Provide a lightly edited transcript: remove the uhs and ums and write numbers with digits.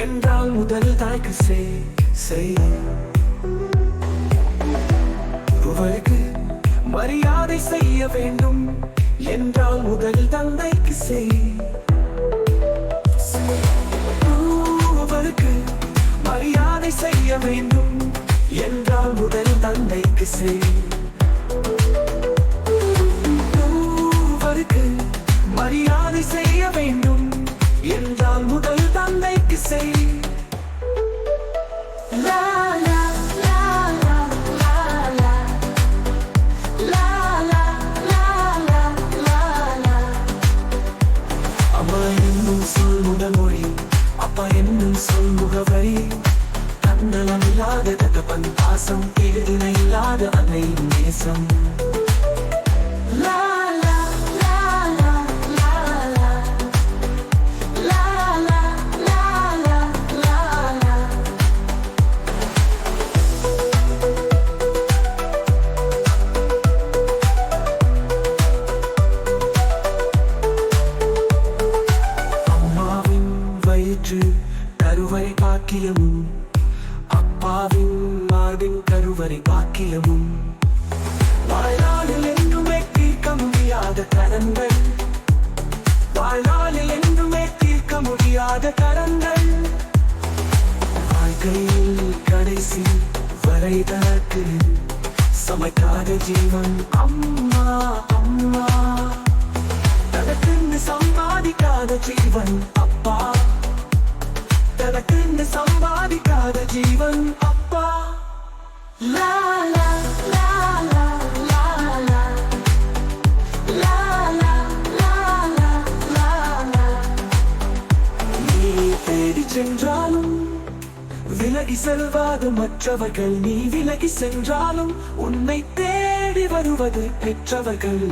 என்றால் முதல் தாய்க்கு செய். ஒருவருக்கு மரியாதை செய்ய வேண்டும் என்றால் முதல் தந்தைக்கு செய். ஒருவருக்கு மரியாதை செய்ய வேண்டும் என்றால் முதல் தந்தைக்கு செய். ஒருவருக்கு மரியாதை செய்ய வேண்டும் என்றால் முதல் தந்தைக்கு செய். அம்மா என்னும் சொல் முதல்மொழி, அப்பா என்னும் சொல் முகவரி. தன்னலம் இல்லாத தகப்பன் பாசம், எழுதின இல்லாத அன்னை நேசம். கருவறை பாக்கியமும், அப்பாவின் மார்பின் கருவறை பாக்கியமும். வாழ்நாளில் என்றுமே தீர்க்க முடியாத கடன்கள், வாழ்நாளில் என்றுமே தீர்க்க முடியாத கடன்கள். வாழ்க்கையில் கடைசி வரை தனக்கு சமைக்காத ஜீவன் அம்மா அம்மா. தனக்குன்னு சம்பாதிக்காத ஜீவன் அப்பா, தனக்குன்னு சம்பாதிக்காத ஜீவன் அப்பா. லா லா லா லா லா லா லா லா லா லா லா லா. நீ தேடி சென்றாலும் விலகி செல்வாது மற்றவர்கள், நீ விலகி சென்றாலும் உன்னை தேடி வருவது பெற்றவர்கள்.